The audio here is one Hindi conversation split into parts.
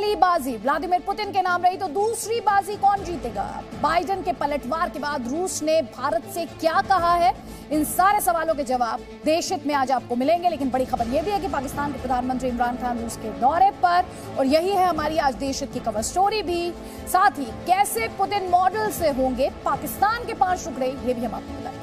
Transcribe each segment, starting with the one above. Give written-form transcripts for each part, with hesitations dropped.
पहली बाजी व्लादिमीर पुतिन के नाम रही तो दूसरी बाजी कौन जीतेगा? बाइडेन के पलटवार के बाद रूस ने भारत से क्या कहा है? इन सारे सवालों के जवाब देशहित में आज आपको मिलेंगे। लेकिन बड़ी खबर यह भी है कि पाकिस्तान के प्रधानमंत्री इमरान खान रूस के दौरे पर, और यही है हमारी आज देशहित की कवर स्टोरी भी। साथ ही कैसे पुतिन मॉडल से होंगे पाकिस्तान के 5 टुकड़े, ये भी हम आपको बताएंगे।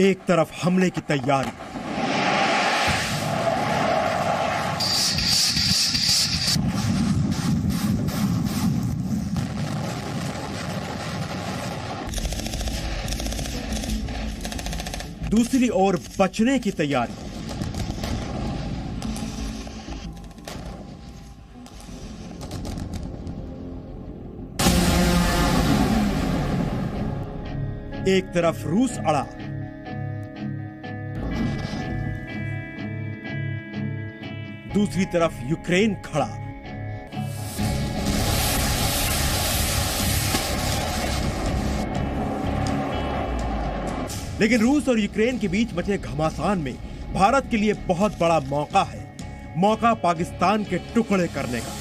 एक तरफ हमले की तैयारी, दूसरी ओर बचने की तैयारी। एक तरफ रूस अड़ा, दूसरी तरफ यूक्रेन खड़ा। लेकिन रूस और यूक्रेन के बीच मचे घमासान में भारत के लिए बहुत बड़ा मौका है, मौका पाकिस्तान के टुकड़े करने का।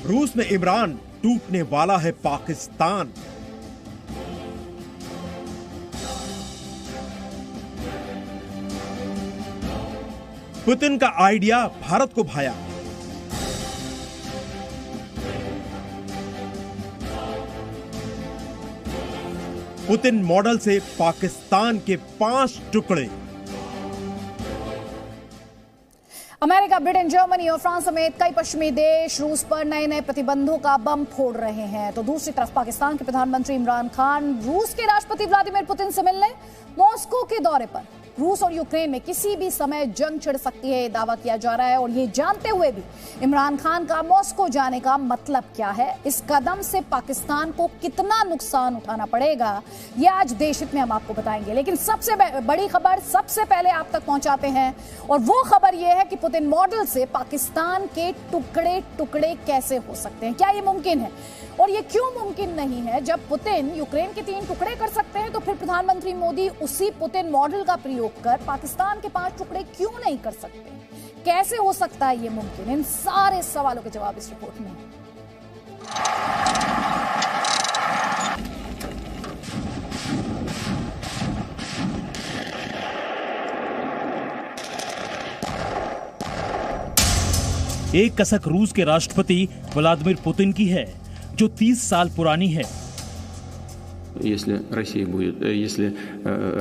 रूस में इमरान, टूटने वाला है पाकिस्तान। पुतिन का आइडिया भारत को भाया। पुतिन मॉडल से पाकिस्तान के 5 टुकड़े। अमेरिका, ब्रिटेन, जर्मनी और फ्रांस समेत कई पश्चिमी देश रूस पर नए नए प्रतिबंधों का बम फोड़ रहे हैं। तो दूसरी तरफ पाकिस्तान के प्रधानमंत्री इमरान खान रूस के राष्ट्रपति व्लादिमीर पुतिन से मिलने मॉस्को के दौरे पर। रूस और यूक्रेन में किसी भी समय जंग छिड़ सकती है, दावा किया जा रहा है। और ये जानते हुए भी इमरान खान का मॉस्को जाने का मतलब क्या है, इस कदम से पाकिस्तान को कितना नुकसान उठाना पड़ेगा, ये आज देशहित में हम आपको बताएंगे। लेकिन सबसे बड़ी खबर सबसे पहले आप तक पहुंचाते हैं, और वो खबर ये है कि पुतिन मॉडल से पाकिस्तान के टुकड़े टुकड़े कैसे हो सकते हैं, क्या ये मुमकिन है? और ये क्यों मुमकिन नहीं है? जब पुतिन यूक्रेन के 3 टुकड़े कर सकते हैं तो फिर प्रधानमंत्री मोदी उसी पुतिन मॉडल का प्रयोग कर पाकिस्तान के 5 टुकड़े क्यों नहीं कर सकते? कैसे हो सकता है ये मुमकिन? इन सारे सवालों के जवाब इस रिपोर्ट में। एक कसक रूस के राष्ट्रपति व्लादिमीर पुतिन की है, जो 30 साल पुरानी है। Если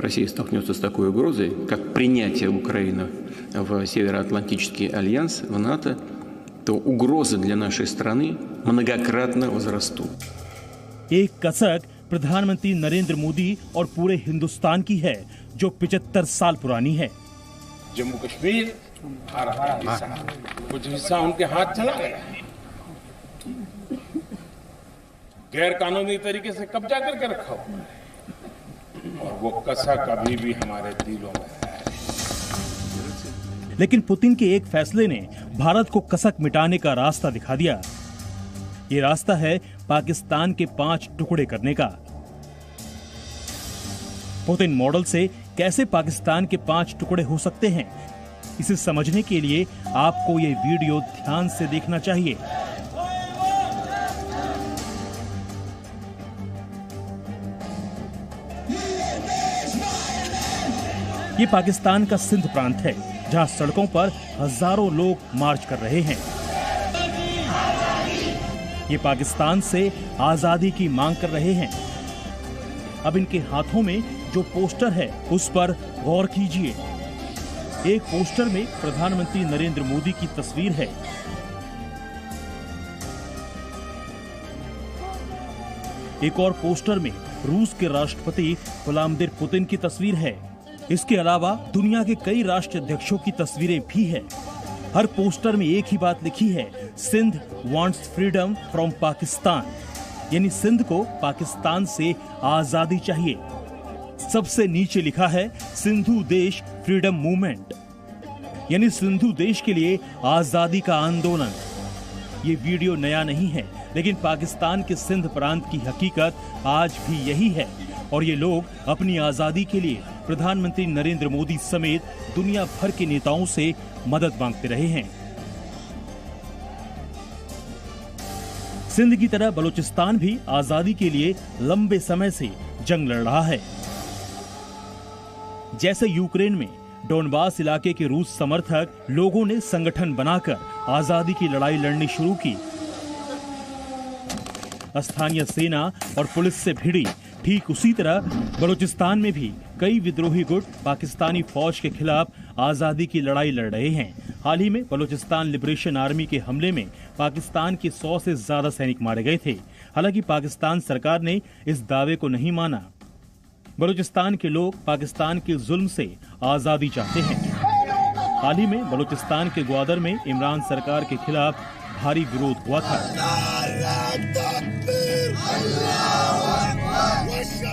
Россия столкнется с такой угрозой, как принятие Украины в Североатлантический альянс, в НАТО, то угрозы для нашей страны многократно возрастут. एक कसक प्रधानमंत्री नरेंद्र मोदी और पूरे हिंदुस्तान की है, जो 75 साल पुरानी है। जम्मू कश्मीर कुछ हिस्सा उनके हाथ चला गया, गैर कानूनी तरीके से कब्जा करके रखा हुआ, और वो कसक अभी भी हमारे दिलों में है। लेकिन पुतिन के एक फैसले ने भारत को कसक मिटाने का रास्ता दिखा दिया। ये रास्ता है पाकिस्तान के 5 टुकड़े करने का। पुतिन मॉडल से कैसे पाकिस्तान के 5 टुकड़े हो सकते हैं, इसे समझने के लिए आपको ये वीडियो ध्यान से देखना चाहिए। ये पाकिस्तान का सिंध प्रांत है, जहां सड़कों पर हजारों लोग मार्च कर रहे हैं। ये पाकिस्तान से आजादी की मांग कर रहे हैं। अब इनके हाथों में जो पोस्टर है उस पर गौर कीजिए। एक पोस्टर में प्रधानमंत्री नरेंद्र मोदी की तस्वीर है। एक और पोस्टर में रूस के राष्ट्रपति व्लादिमीर पुतिन की तस्वीर है। इसके अलावा दुनिया के कई राष्ट्राध्यक्षों की तस्वीरें भी है। हर पोस्टर में एक ही बात लिखी है, Sindh wants freedom from Pakistan, यानी सिंध को पाकिस्तान से आजादी चाहिए। सबसे नीचे लिखा है सिंधु देश फ्रीडम मूवमेंट, यानी सिंधु देश के लिए आजादी का आंदोलन। ये वीडियो नया नहीं है, लेकिन पाकिस्तान के सिंध प्रांत की हकीकत आज भी यही है और ये लोग अपनी आजादी के लिए प्रधानमंत्री नरेंद्र मोदी समेत दुनिया भर के नेताओं से मदद मांगते रहे हैं। सिंध की तरह बलूचिस्तान भी आजादी के लिए लंबे समय से जंग लड़ रहा है। जैसे यूक्रेन में डोनबास इलाके के रूस समर्थक लोगों ने संगठन बनाकर आजादी की लड़ाई लड़नी शुरू की। स्थानीय सेना और पुलिस से भिड़ी। ठीक उसी तरह बलूचिस्तान में भी कई विद्रोही गुट पाकिस्तानी फौज के खिलाफ आजादी की लड़ाई लड़ रहे हैं। हाल ही में बलूचिस्तान लिबरेशन आर्मी के हमले में पाकिस्तान के 100 से ज्यादा सैनिक मारे गए थे। हालांकि पाकिस्तान सरकार ने इस दावे को नहीं माना। बलूचिस्तान के लोग पाकिस्तान के जुल्म से आजादी चाहते हैं। हाल ही में बलूचिस्तान के ग्वादर में इमरान सरकार के खिलाफ भारी विरोध हुआ था।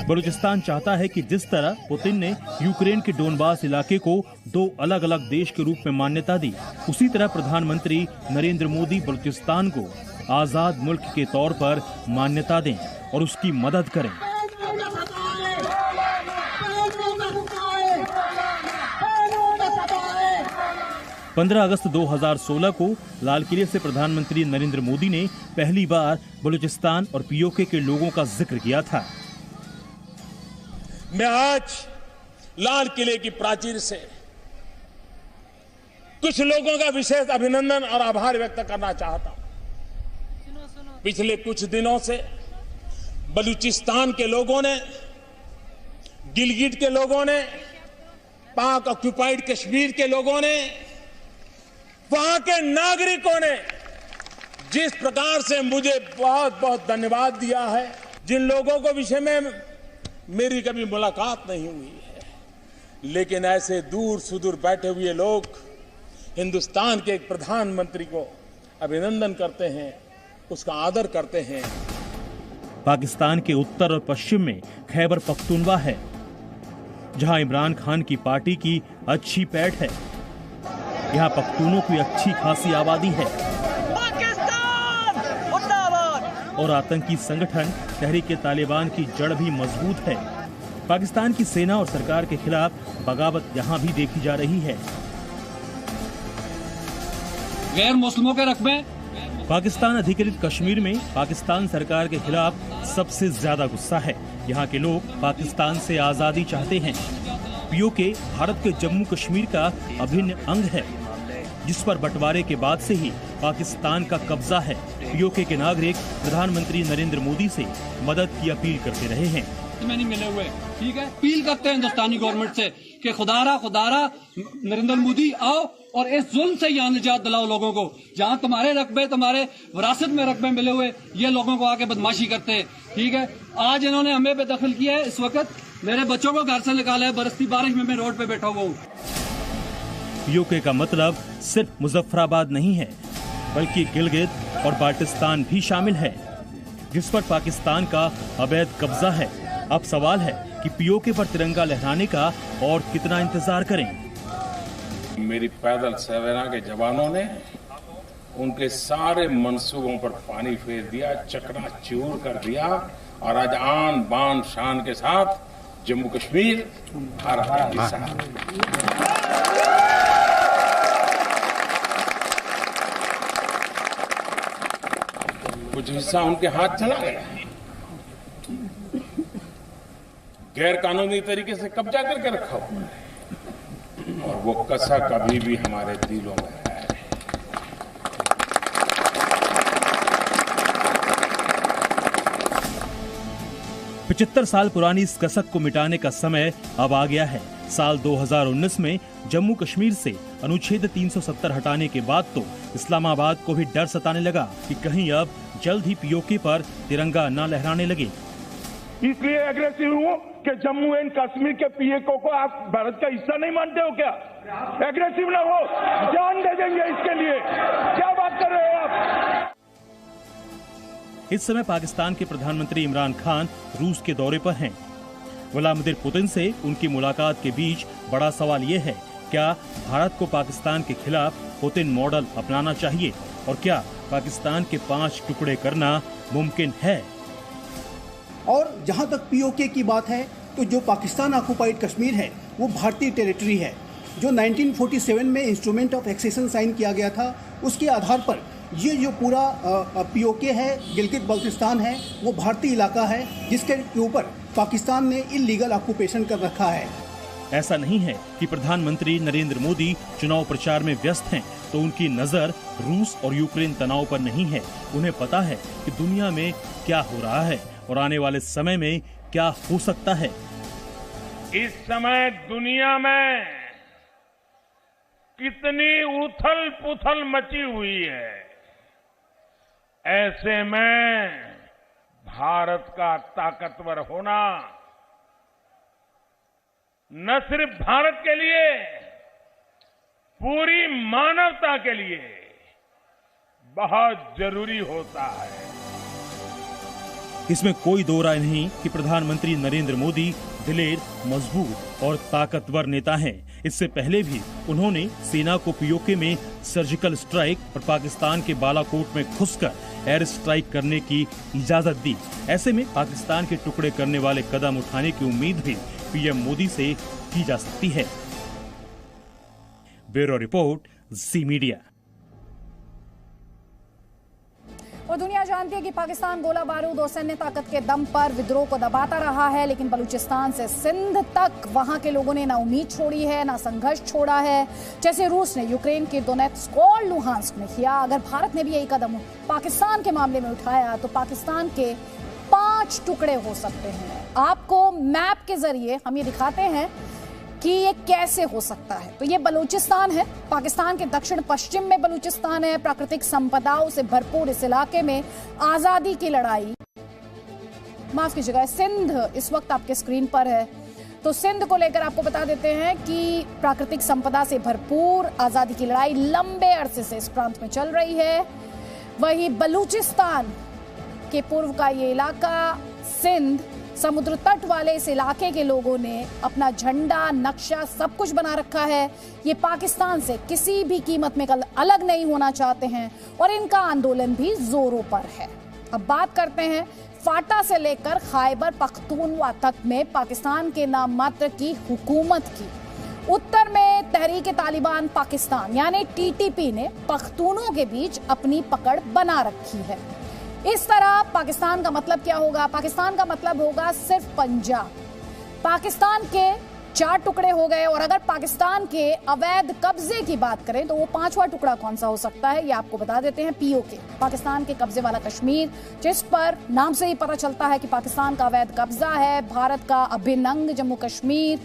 बलूचिस्तान चाहता है कि जिस तरह पुतिन ने यूक्रेन के डोनबास इलाके को 2 अलग अलग देश के रूप में मान्यता दी, उसी तरह प्रधानमंत्री नरेंद्र मोदी बलूचिस्तान को आजाद मुल्क के तौर पर मान्यता दें और उसकी मदद करें। 15 अगस्त 2016 को लाल किले से प्रधानमंत्री नरेंद्र मोदी ने पहली बार बलूचिस्तान और पीओके के लोगों का जिक्र किया था। मैं आज लाल किले की प्राचीर से कुछ लोगों का विशेष अभिनंदन और आभार व्यक्त करना चाहता हूं। पिछले कुछ दिनों से बलूचिस्तान के लोगों ने, गिलगिट के लोगों ने, पाक ऑक्युपाइड कश्मीर के लोगों ने, वहां के नागरिकों ने जिस प्रकार से मुझे बहुत बहुत धन्यवाद दिया है, जिन लोगों को विषय में मेरी कभी मुलाकात नहीं हुई है, लेकिन ऐसे दूर सुदूर बैठे हुए लोग हिंदुस्तान के एक प्रधानमंत्री को अभिनंदन करते हैं, उसका आदर करते हैं। पाकिस्तान के उत्तर और पश्चिम में खैबर पख्तूनवा है, जहां इमरान खान की पार्टी की अच्छी पैठ है। यहाँ पख्तूनों की अच्छी खासी आबादी है। पाकिस्तान जिंदाबाद। और आतंकी संगठन तहरीक तालिबान की जड़ भी मजबूत है। पाकिस्तान की सेना और सरकार के खिलाफ बगावत यहाँ भी देखी जा रही है। गैर मुस्लिमों के रकबे। पाकिस्तान अधिकृत कश्मीर में पाकिस्तान सरकार के खिलाफ सबसे ज्यादा गुस्सा है। यहाँ के लोग पाकिस्तान से आजादी चाहते हैं। पीओके भारत के जम्मू कश्मीर का अभिन्न अंग है, जिस पर बंटवारे के बाद से ही पाकिस्तान का कब्जा है। पीओके के नागरिक प्रधानमंत्री नरेंद्र मोदी से मदद की अपील करते रहे हैं। में नहीं मिले हुए, ठीक है, अपील करते हैं हिंदुस्तानी गवर्नमेंट से कि खुदारा नरेंद्र मोदी आओ और इस जुल्म से यहाँ निजात दिलाओ लोगों को। जहाँ तुम्हारे रकबे, तुम्हारे विरासत में रकबे मिले हुए, ये लोगों को आके बदमाशी करते हैं, ठीक है। आज इन्होंने हमें बेदखल किया है। इस वक्त मेरे बच्चों को घर से निकाला है, बरसती बारिश में मैं रोड पे बैठा हुआ हूँ। पीओके का मतलब सिर्फ मुजफ्फराबाद नहीं है, बल्कि गिलगित और बाल्टिस्तान भी शामिल है, जिस पर पाकिस्तान का अवैध कब्जा है। अब सवाल है कि पीओके पर तिरंगा लहराने का और कितना इंतजार करें। मेरी पैदल सेना के जवानों ने उनके सारे मंसूबों पर पानी फेर दिया, चकनाचूर कर दिया, और आज आन बान शान के साथ जम्मू कश्मीर भारत का हिस्सा है। कुछ हिस्सा उनके हाथ चला गया है, गैर कानूनी तरीके से कब्जा करके रखा हुआ है, और वो कसा कभी भी हमारे दिलों में है। 75 साल पुरानी इस कसक को मिटाने का समय अब आ गया है। साल 2019 में जम्मू कश्मीर से अनुच्छेद 370 हटाने के बाद तो इस्लामाबाद को भी डर सताने लगा कि कहीं अब जल्द ही पीओके पर तिरंगा न लहराने लगे। इसलिए एग्रेसिव हूं कि जम्मू एंड कश्मीर के पीएको को आप भारत का हिस्सा नहीं मानते हो क्या? एग्रेसिव ना हो, जान दे देंगे इसके लिए। क्या बात कर रहे हो आप? इस समय पाकिस्तान के प्रधानमंत्री इमरान खान रूस के दौरे पर हैं। व्लादिमीर पुतिन से उनकी मुलाकात के बीच बड़ा सवाल ये है, क्या भारत को पाकिस्तान के खिलाफ पुतिन मॉडल अपनाना चाहिए और क्या पाकिस्तान के 5 टुकड़े करना मुमकिन है? और जहां तक पीओके की बात है तो जो पाकिस्तान ऑक्युपाइड कश्मीर है वो भारतीय टेरिटरी है। जो 1947 में इंस्ट्रूमेंट ऑफ एक्सेशन साइन किया गया था, उसके आधार पर ये जो पूरा पीओके है, गिलगित बल्तिस्तान है, वो भारतीय इलाका है जिसके ऊपर पाकिस्तान ने इल्लीगल ऑक्यूपेशन कर रखा है। ऐसा नहीं है कि प्रधानमंत्री नरेंद्र मोदी चुनाव प्रचार में व्यस्त हैं तो उनकी नजर रूस और यूक्रेन तनाव पर नहीं है। उन्हें पता है कि दुनिया में क्या हो रहा है और आने वाले समय में क्या हो सकता है। इस समय दुनिया में कितनी उथल पुथल मची हुई है। ऐसे में भारत का ताकतवर होना न सिर्फ भारत के लिए, पूरी मानवता के लिए बहुत जरूरी होता है। इसमें कोई दो राय नहीं कि प्रधानमंत्री नरेंद्र मोदी दिलेर, मजबूत और ताकतवर नेता हैं। इससे पहले भी उन्होंने सेना को पीओके में सर्जिकल स्ट्राइक और पाकिस्तान के बालाकोट में घुसकर एयर स्ट्राइक करने की इजाजत दी। ऐसे में पाकिस्तान के टुकड़े करने वाले कदम उठाने की उम्मीद भी पीएम मोदी से की जा सकती है। ब्यूरो रिपोर्ट, जी मीडिया। और दुनिया जानती है कि पाकिस्तान गोला बारूद और सैन्य ताकत के दम पर विद्रोह को दबाता रहा है, लेकिन बलूचिस्तान से सिंध तक वहां के लोगों ने ना उम्मीद छोड़ी है, ना संघर्ष छोड़ा है, जैसे रूस ने यूक्रेन के दोनेत्स्क और लुहांस्क में किया। अगर भारत ने भी यही कदम पाकिस्तान के मामले में उठाया तो पाकिस्तान के 5 टुकड़े हो सकते हैं। आपको मैप के जरिए हम ये दिखाते हैं कि ये कैसे हो सकता है। तो ये बलूचिस्तान है, पाकिस्तान के दक्षिण पश्चिम में बलूचिस्तान है। प्राकृतिक संपदाओं से भरपूर इस इलाके में आजादी की लड़ाई, माफ कीजिएगा, सिंध इस वक्त आपके स्क्रीन पर है। तो सिंध को लेकर आपको बता देते हैं कि प्राकृतिक संपदा से भरपूर आजादी की लड़ाई लंबे अरसे से इस प्रांत में चल रही है। वहीं बलूचिस्तान के पूर्व का ये इलाका सिंध, समुद्र तट वाले इस इलाके के लोगों ने अपना झंडा, नक्शा सब कुछ बना रखा है। ये पाकिस्तान से किसी भी कीमत में अलग नहीं होना चाहते हैं और इनका आंदोलन भी जोरों पर है। अब बात करते हैं फाटा से लेकर खैबर पख्तूनख्वा तक में पाकिस्तान के नाम मात्र की हुकूमत की। उत्तर में तहरीक तालिबान पाकिस्तान यानी टीटीपी ने पख्तूनों के बीच अपनी पकड़ बना रखी है। इस तरह पाकिस्तान का मतलब क्या होगा? पाकिस्तान का मतलब होगा सिर्फ पंजाब। पाकिस्तान के 4 टुकड़े हो गए और अगर पाकिस्तान के अवैध कब्जे की बात करें तो वो 5वां टुकड़ा कौन सा हो सकता है, ये आपको बता देते हैं। पीओके, पाकिस्तान के कब्जे वाला कश्मीर, जिस पर नाम से ही पता चलता है कि पाकिस्तान का अवैध कब्जा है। भारत का अभिन्न अंग जम्मू कश्मीर,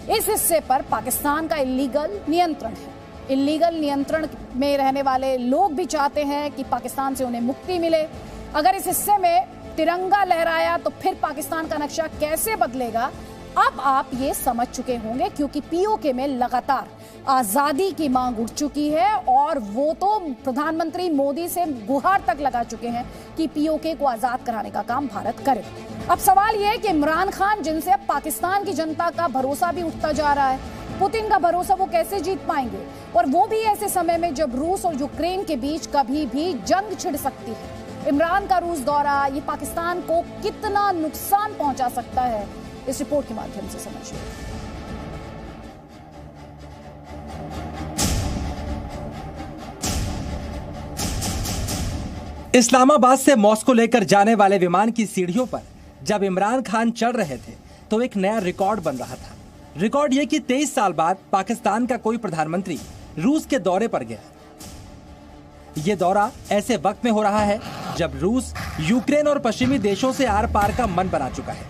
इस हिस्से पर पाकिस्तान का इलीगल नियंत्रण है। इलीगल नियंत्रण में रहने वाले लोग भी चाहते हैं कि पाकिस्तान से उन्हें मुक्ति मिले। अगर इस हिस्से में तिरंगा लहराया तो फिर पाकिस्तान का नक्शा कैसे बदलेगा, अब आप ये समझ चुके होंगे, क्योंकि पीओके में लगातार आजादी की मांग उठ चुकी है और वो तो प्रधानमंत्री मोदी से गुहार तक लगा चुके हैं कि पीओके को आजाद कराने का काम भारत करे। अब सवाल यह है कि इमरान खान, जिनसे अब पाकिस्तान की जनता का भरोसा भी उठता जा रहा है, पुतिन का भरोसा वो कैसे जीत पाएंगे, और वो भी ऐसे समय में जब रूस और यूक्रेन के बीच कभी भी जंग छिड़ सकती है। इमरान का रूस दौरा ये पाकिस्तान को कितना नुकसान पहुंचा सकता है, इस रिपोर्ट के माध्यम से समझिए। इस्लामाबाद से मॉस्को लेकर जाने वाले विमान की सीढ़ियों पर जब इमरान खान चढ़ रहे थे तो एक नया रिकॉर्ड बन रहा था। रिकॉर्ड ये कि 23 साल बाद पाकिस्तान का कोई प्रधानमंत्री रूस के दौरे पर गया। ये दौरा ऐसे वक्त में हो रहा है जब रूस यूक्रेन और पश्चिमी देशों से आर पार का मन बना चुका है।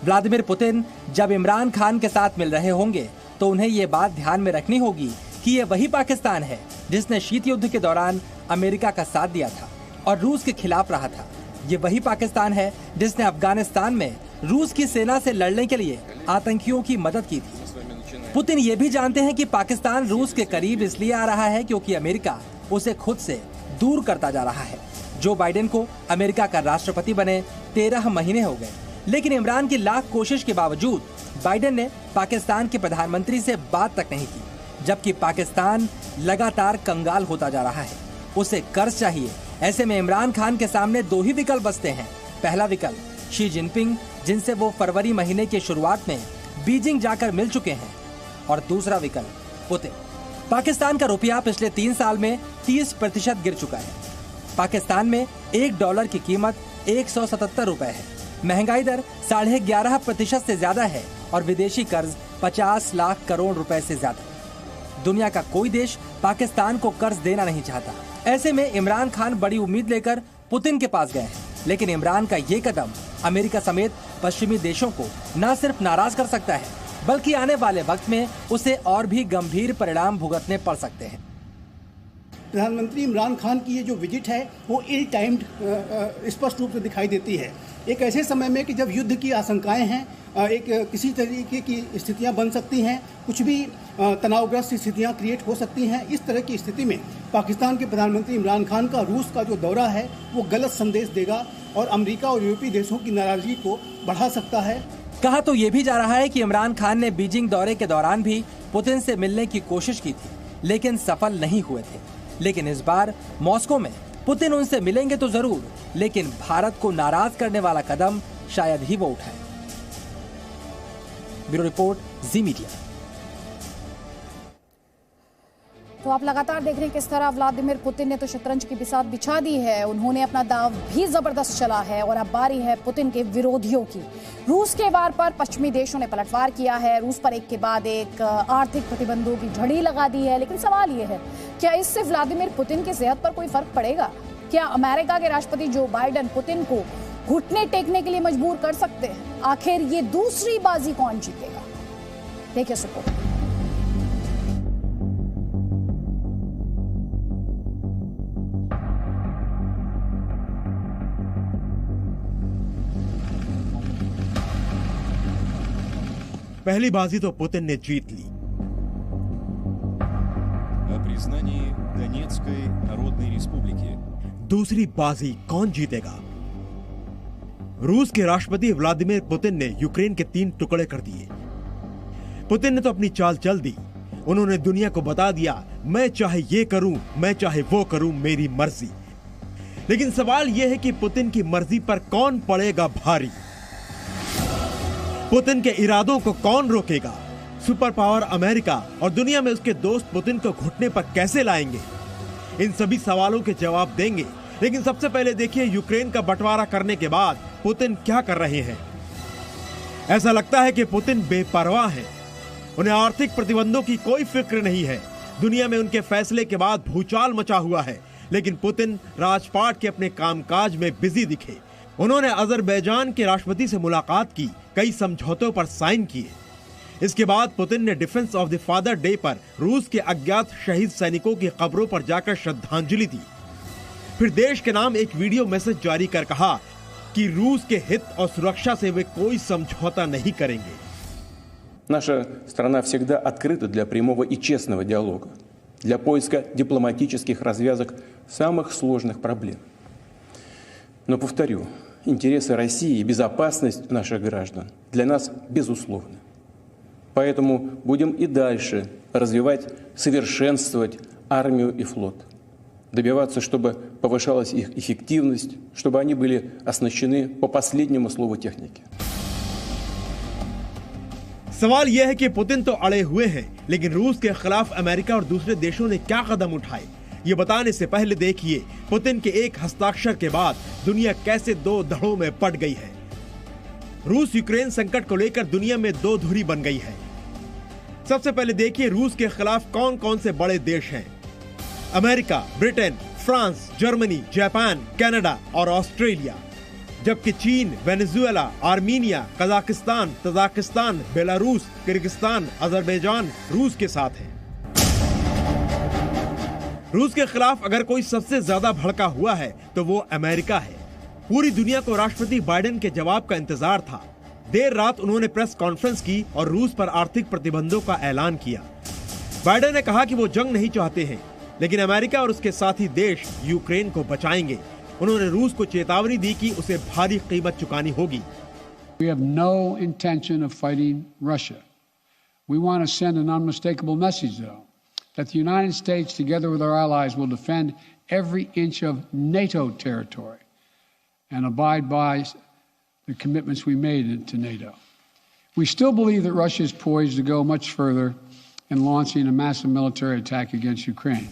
व्लादिमीर पुतिन जब इमरान खान के साथ मिल रहे होंगे तो उन्हें ये बात ध्यान में रखनी होगी कि ये वही पाकिस्तान है जिसने शीत युद्ध के दौरान अमेरिका का साथ दिया था और रूस के खिलाफ रहा था। ये वही पाकिस्तान है जिसने अफगानिस्तान में रूस की सेना से लड़ने के लिए आतंकियों की मदद की थी। पुतिन ये भी जानते हैं कि पाकिस्तान रूस के करीब इसलिए आ रहा है क्योंकि अमेरिका उसे खुद से दूर करता जा रहा है। जो बाइडेन को अमेरिका का राष्ट्रपति बने 13 महीने हो गए, लेकिन इमरान की लाख कोशिश के बावजूद बाइडेन ने पाकिस्तान के प्रधानमंत्री से बात तक नहीं की, जबकि पाकिस्तान लगातार कंगाल होता जा रहा है। उसे कर्ज चाहिए। ऐसे में इमरान खान के सामने दो ही विकल्प बचते हैं। पहला विकल्प शी जिनपिंग, जिनसे वो फरवरी महीने की शुरुआत में बीजिंग जाकर मिल चुके हैं, और दूसरा विकल्प पुतिन। पाकिस्तान का रुपया पिछले 3 साल में 30% गिर चुका है। पाकिस्तान में $1 की कीमत 177 रुपए है। महंगाई दर 11.5% से ज्यादा है और विदेशी कर्ज 50 लाख करोड़ रुपए से ज्यादा। दुनिया का कोई देश पाकिस्तान को कर्ज देना नहीं चाहता। ऐसे में इमरान खान बड़ी उम्मीद लेकर पुतिन के पास गए हैं, लेकिन इमरान का ये कदम अमेरिका समेत पश्चिमी देशों को न सिर्फ नाराज कर सकता है, बल्कि आने वाले वक्त में उसे और भी गंभीर परिणाम भुगतने पड़ सकते हैं। प्रधानमंत्री इमरान खान की ये जो विजिट है वो इल टाइम्ड स्पष्ट रूप से दिखाई देती है। एक ऐसे समय में कि जब युद्ध की आशंकाएं हैं, एक किसी तरीके की स्थितियां बन सकती हैं, कुछ भी तनावग्रस्त स्थितियां क्रिएट हो सकती हैं। इस तरह की स्थिति में पाकिस्तान के प्रधानमंत्री इमरान खान का रूस का जो दौरा है वो गलत संदेश देगा और अमेरिका और यूरोपीय देशों की नाराजगी को बढ़ा सकता है। कहा तो ये भी जा रहा है कि इमरान खान ने बीजिंग दौरे के दौरान भी पुतिन से मिलने की कोशिश की थी, लेकिन सफल नहीं हुए थे। लेकिन इस बार मॉस्को में पुतिन उनसे मिलेंगे तो जरूर, लेकिन भारत को नाराज करने वाला कदम शायद ही वो उठाए। ब्यूरो रिपोर्ट, जी मीडिया। तो आप लगातार देख रहे हैं किस तरह व्लादिमीर पुतिन ने तो शतरंज की बिसात बिछा दी है। उन्होंने अपना दाव भी जबरदस्त चला है और अब बारी है पुतिन के विरोधियों की। रूस के वार पर पश्चिमी देशों ने पलटवार किया है। रूस पर एक के बाद एक आर्थिक प्रतिबंधों की झड़ी लगा दी है। लेकिन सवाल यह है, क्या इससे व्लादिमीर पुतिन की सेहत पर कोई फर्क पड़ेगा? क्या अमेरिका के राष्ट्रपति जो बाइडेन पुतिन को घुटने टेकने के लिए मजबूर कर सकते हैं? आखिर ये दूसरी बाजी कौन जीतेगा? देखिए रिपोर्ट। पहली बाजी तो पुतिन ने जीत ली। दूसरी बाजी कौन जीतेगा? रूस के राष्ट्रपति व्लादिमीर पुतिन ने यूक्रेन के 3 टुकड़े कर दिए। पुतिन ने तो अपनी चाल चल दी। उन्होंने दुनिया को बता दिया, मैं चाहे ये करूं, मैं चाहे वो करूं, मेरी मर्जी। लेकिन सवाल यह है कि पुतिन की मर्जी पर कौन पड़ेगा भारी? पुतिन के इरादों को कौन रोकेगा? सुपर पावर अमेरिका और दुनिया में उसके दोस्त पुतिन को घुटने पर कैसे लाएंगे? इन सभी सवालों के जवाब देंगे। लेकिन सबसे पहले देखिए यूक्रेन का बंटवारा करने के बाद पुतिन क्या कर रहे हैं। ऐसा लगता है कि पुतिन बेपरवाह हैं। उन्हें आर्थिक प्रतिबंधों की कोई फिक्र नहीं है। दुनिया में उनके फैसले के बाद भूचाल मचा हुआ है। लेकिन पुतिन राजपाट के अपने कामकाज में बिजी दिखे। उन्होंने अजरबैजान के राष्ट्रपति से मुलाकात की, कई समझौतों पर साइन किए। इसके बाद पुतिन ने defence of the father day पर रूस के अज्ञात शहीद सैनिकों की कब्रों पर जाकर श्रद्धांजलि दी। फिर देश के नाम एक वीडियो मैसेज जारी कर कहा कि रूस के हित और सुरक्षा से वे कोई समझौता नहीं करेंगे। Наша страна всегда открыта для прямого и честного диалога, для поиска дипломатических развязок самых сложных проблем. Но, повторю, интересы России и безопасность наших граждан для нас безусловны. Поэтому будем и дальше развивать, совершенствовать армию и флот. Добиваться, чтобы повышалась их эффективность, чтобы они были оснащены по последнему слову техники. सवाल यह है कि पुतिन तो अड़े हुए हैं, लेकिन रूस के खिलाफ अमेरिका और दूसरे देशों ने क्या कदम उठाए, ये बताने से पहले देखिए पुतिन के एक हस्ताक्षर के बाद दुनिया कैसे 2 धड़ों में पड़ गई है। रूस यूक्रेन संकट को लेकर दुनिया में 2 धुरी बन गई है। सबसे पहले देखिए रूस के खिलाफ कौन कौन से बड़े देश हैं। America, Britain, France, Germany, Japan, Canada और ऑस्ट्रेलिया। जबकि चीन, Venezuela, Armenia, Kazakhstan, Tajikistan, Belarus, Kyrgyzstan, Azerbaijan रूस के साथ हैं। रूस के खिलाफ अगर कोई सबसे ज्यादा भड़का हुआ है तो वो अमेरिका है। पूरी दुनिया को राष्ट्रपति बाइडेन के जवाब का इंतजार था। देर रात उन्होंने प्रेस कॉन्फ्रेंस की और रूस पर आर्थिक प्रतिबंधों का ऐलान किया। बाइडेन ने कहा कि वो जंग नहीं चाहते हैं, लेकिन अमेरिका और उसके साथी देश यूक्रेन को बचाएंगे। उन्होंने रूस को चेतावनी दी कि उसे भारी कीमत चुकानी होगी। We have no intention of fighting Russia. We want to send an unmistakable message, though, that the United States, together with our allies, will defend every inch of NATO territory and abide by the commitments we made to NATO. We still believe that Russia is poised to go much further in launching a massive military attack against Ukraine.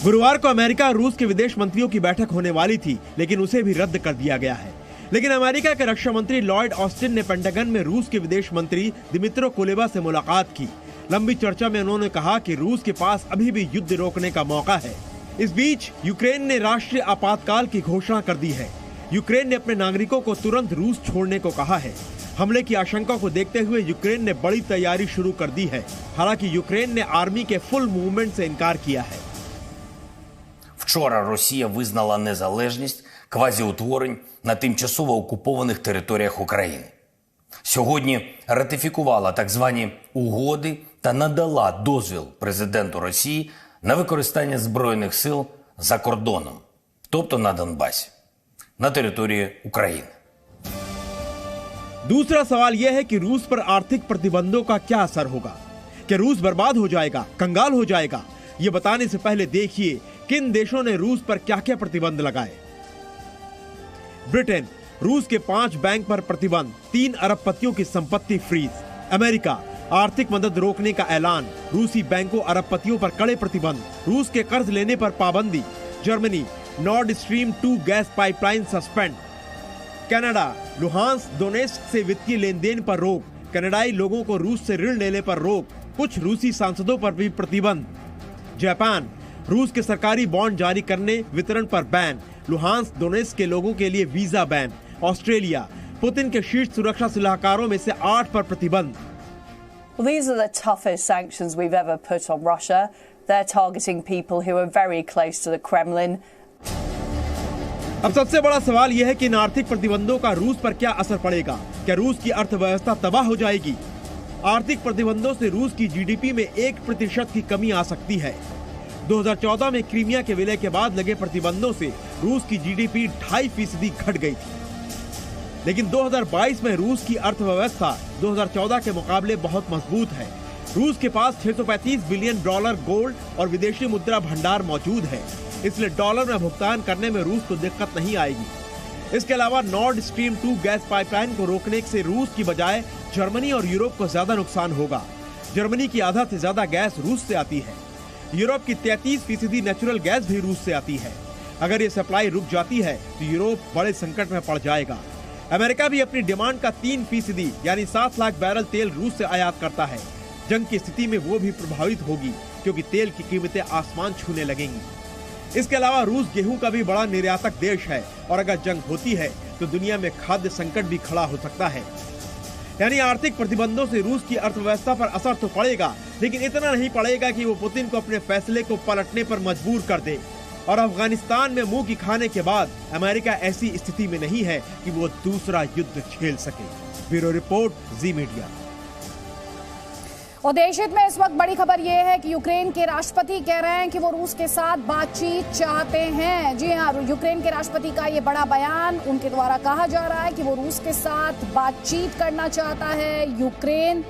गुरुवार को अमेरिका और रूस के विदेश मंत्रियों की बैठक होने वाली थी, लेकिन उसे भी रद्द कर दिया गया है। लेकिन अमेरिका के रक्षा मंत्री लॉयड ऑस्टिन ने पेंटागन में रूस के विदेश मंत्री दिमित्रो कुलेबा से मुलाकात की। लंबी चर्चा में उन्होंने कहा कि रूस के पास अभी भी युद्ध रोकने का मौका है। इस बीच यूक्रेन ने राष्ट्रीय आपातकाल की घोषणा कर दी है। यूक्रेन ने अपने नागरिकों को तुरंत रूस छोड़ने को कहा है। हमले की आशंका को देखते हुए यूक्रेन ने बड़ी तैयारी शुरू कर दी है। हालांकि यूक्रेन ने आर्मी के फुल मूवमेंट से इनकार किया है। Вчора Росія визнала незалежність квазіутворень на тимчасово окупованих територіях України. Сьогодні ратифікувала так звані угоди та надала дозвіл президенту Росії на використання Збройних сил за кордоном, тобто на Донбасі, на території України. दूसरा सवाल यह है कि रूस पर आर्थिक प्रतिबंधों का क्या असर होगा। क्या रूस बर्बाद हो जाएगा, कंगाल हो जाएगा? ये बताने से पहले देखिए किन देशों ने रूस पर क्या क्या प्रतिबंध लगाए। ब्रिटेन, रूस के 5 बैंक पर प्रतिबंध, 3 अरबपतियों की संपत्ति फ्रीज। अमेरिका, आर्थिक मदद रोकने का ऐलान, रूसी बैंकों अरबपतियों पर कड़े प्रतिबंध, रूस के कर्ज लेने पर पाबंदी। Germany, Nord stream 2 gas pipeline suspend. Canada, Luhansk Donetsk से वित्तीय लेन देन पर रोक, कनाडाई लोगों को रूस से ऋण लेने पर रोक, कुछ रूसी सांसदों पर भी प्रतिबंध। जापान, रूस के सरकारी बॉन्ड जारी करने वितरण पर बैन, लुहांस्क दोनेत्स्क के लोगों के लिए वीजा बैन। ऑस्ट्रेलिया, पुतिन के शीर्ष सुरक्षा सलाहकारों में से 8 पर प्रतिबंध। Well, these are the toughest sanctions we've ever put on Russia. They're targeting people who are very close to the Kremlin. अब सबसे बड़ा सवाल यह है कि इन आर्थिक प्रतिबंधों का रूस पर क्या असर पड़ेगा। क्या रूस की अर्थव्यवस्था तबाह हो जाएगी? आर्थिक प्रतिबंधों से रूस की जीडीपी में 1% की कमी आ सकती है। 2014 में क्रीमिया के विलय के बाद लगे प्रतिबंधों से रूस की जीडीपी 2.5% घट गई थी। लेकिन 2022 में रूस की अर्थव्यवस्था 2014 के मुकाबले बहुत मजबूत है। रूस के पास $635 बिलियन गोल्ड और विदेशी मुद्रा भंडार मौजूद है, इसलिए डॉलर में भुगतान करने में रूस को दिक्कत नहीं आएगी। इसके अलावा नॉर्ड स्ट्रीम 2 गैस पाइपलाइन को रोकने से रूस की बजाय जर्मनी और यूरोप को ज्यादा नुकसान होगा। जर्मनी की आधा से ज्यादा गैस रूस से आती है। यूरोप की 33% नेचुरल गैस भी रूस से आती है। अगर ये सप्लाई रुक जाती है तो यूरोप बड़े संकट में पड़ जाएगा। अमेरिका भी अपनी डिमांड का 3% यानी 7 लाख बैरल तेल रूस से आयात करता है। जंग की स्थिति में वो भी प्रभावित होगी, क्योंकि तेल की कीमतें आसमान छूने लगेंगी। इसके अलावा रूस गेहूं का भी बड़ा निर्यातक देश है, और अगर जंग होती है तो दुनिया में खाद्य संकट भी खड़ा हो सकता है। यानी आर्थिक प्रतिबंधों से रूस की अर्थव्यवस्था पर असर तो पड़ेगा, लेकिन इतना नहीं पड़ेगा कि वो पुतिन को अपने फैसले को पलटने पर मजबूर कर दे। और अफगानिस्तान में मुंह की खाने के बाद अमेरिका ऐसी स्थिति में नहीं है कि वो दूसरा युद्ध झेल सके। ब्यूरो रिपोर्ट, जी मीडिया। और देश हित में इस वक्त बड़ी खबर यह है कि यूक्रेन के राष्ट्रपति कह रहे हैं कि वो रूस के साथ बातचीत चाहते हैं। जी हाँ, यूक्रेन के राष्ट्रपति का ये बड़ा बयान, उनके द्वारा कहा जा रहा है कि वो रूस के साथ बातचीत करना चाहता है यूक्रेन।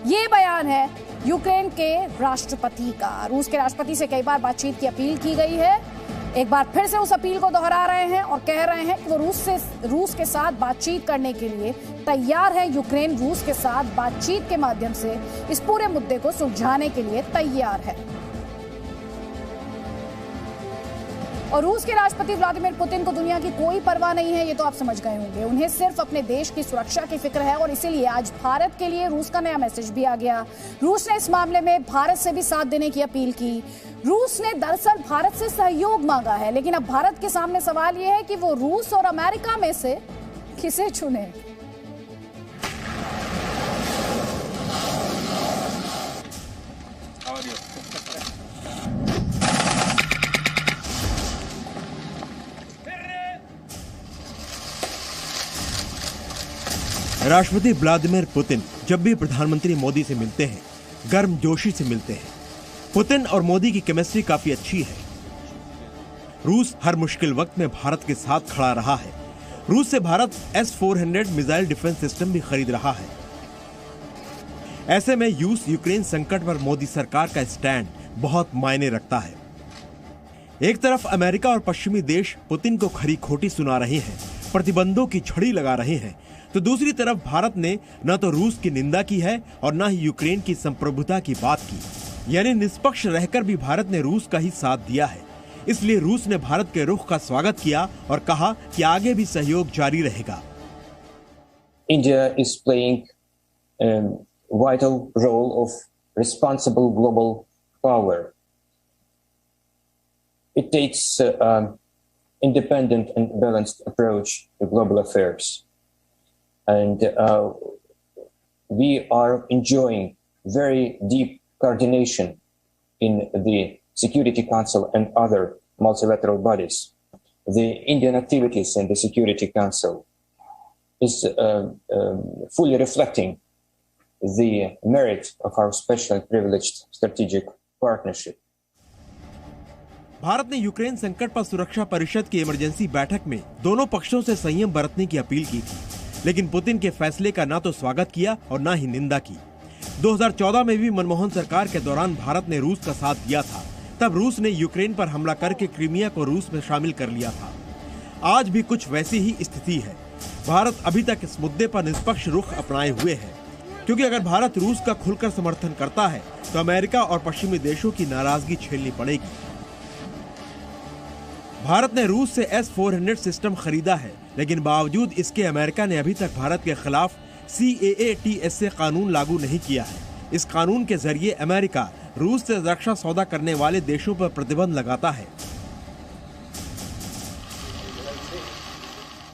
ये बयान है यूक्रेन के राष्ट्रपति का। रूस के राष्ट्रपति से कई बार बातचीत की अपील की गई है। एक बार फिर से उस अपील को दोहरा रहे हैं और कह रहे हैं कि वो रूस के साथ बातचीत करने के लिए तैयार है। यूक्रेन रूस के साथ बातचीत के माध्यम से इस पूरे मुद्दे को सुलझाने के लिए तैयार है। और रूस के राष्ट्रपति व्लादिमीर पुतिन को दुनिया की कोई परवाह नहीं है, ये तो आप समझ गए होंगे। उन्हें सिर्फ अपने देश की सुरक्षा की फिक्र है, और इसीलिए आज भारत के लिए रूस का नया मैसेज भी आ गया। रूस ने इस मामले में भारत से भी साथ देने की अपील की। रूस ने दरअसल भारत से सहयोग मांगा है, लेकिन अब भारत के सामने सवाल यह है कि वो रूस और अमेरिका में से किसे चुने। राष्ट्रपति व्लादिमीर पुतिन जब भी प्रधानमंत्री मोदी से मिलते हैं, गर्मजोशी से मिलते हैं। पुतिन और मोदी की केमिस्ट्री काफी अच्छी है। रूस हर मुश्किल वक्त में भारत के साथ खड़ा रहा है। रूस से Bharat S-400 missile defence system भी खरीद रहा है। ऐसे में रूस यूक्रेन संकट पर मोदी सरकार का स्टैंड बहुत मायने रखता है। एक तरफ अमेरिका और पश्चिमी देश पुतिन को खरी खोटी सुना रहे हैं, प्रतिबंधों की छड़ी लगा रहे हैं, तो दूसरी तरफ भारत ने न तो रूस की निंदा की है और न ही यूक्रेन की संप्रभुता की बात की। यानी निष्पक्ष रहकर भी भारत ने रूस का ही साथ दिया है। इसलिए रूस ने भारत के रुख का स्वागत किया और कहा कि आगे भी सहयोग जारी रहेगा। India is playing a vital role of responsible global power. It takes independent and balanced approach to global affairs. And we are enjoying very deep coordination in the Security Council and other multilateral bodies. The Indian activities in the Security Council is fully reflecting the merit of our special privileged strategic partnership. Bharat ने यूक्रेन संकट पर सुरक्षा परिषद की इमरजेंसी बैठक में दोनों पक्षों से संयम बरतने की अपील की थी, लेकिन पुतिन के फैसले का ना तो स्वागत किया और ना ही निंदा की। 2014 में भी मनमोहन सरकार के दौरान भारत ने रूस का साथ दिया था। तब रूस ने यूक्रेन पर हमला करके क्रीमिया को रूस में शामिल कर लिया था। आज भी कुछ वैसी ही स्थिति है। भारत अभी तक इस मुद्दे पर निष्पक्ष रुख अपनाए हुए है, क्योंकि अगर भारत रूस का खुलकर समर्थन करता है तो अमेरिका और पश्चिमी देशों की नाराजगी झेलनी पड़ेगी। भारत ने रूस से S-400 सिस्टम खरीदा है, लेकिन बावजूद इसके अमेरिका ने अभी तक भारत के खिलाफ CAATS कानून लागू नहीं किया है। इस कानून के जरिए अमेरिका रूस से रक्षा सौदा करने वाले देशों पर प्रतिबंध लगाता है।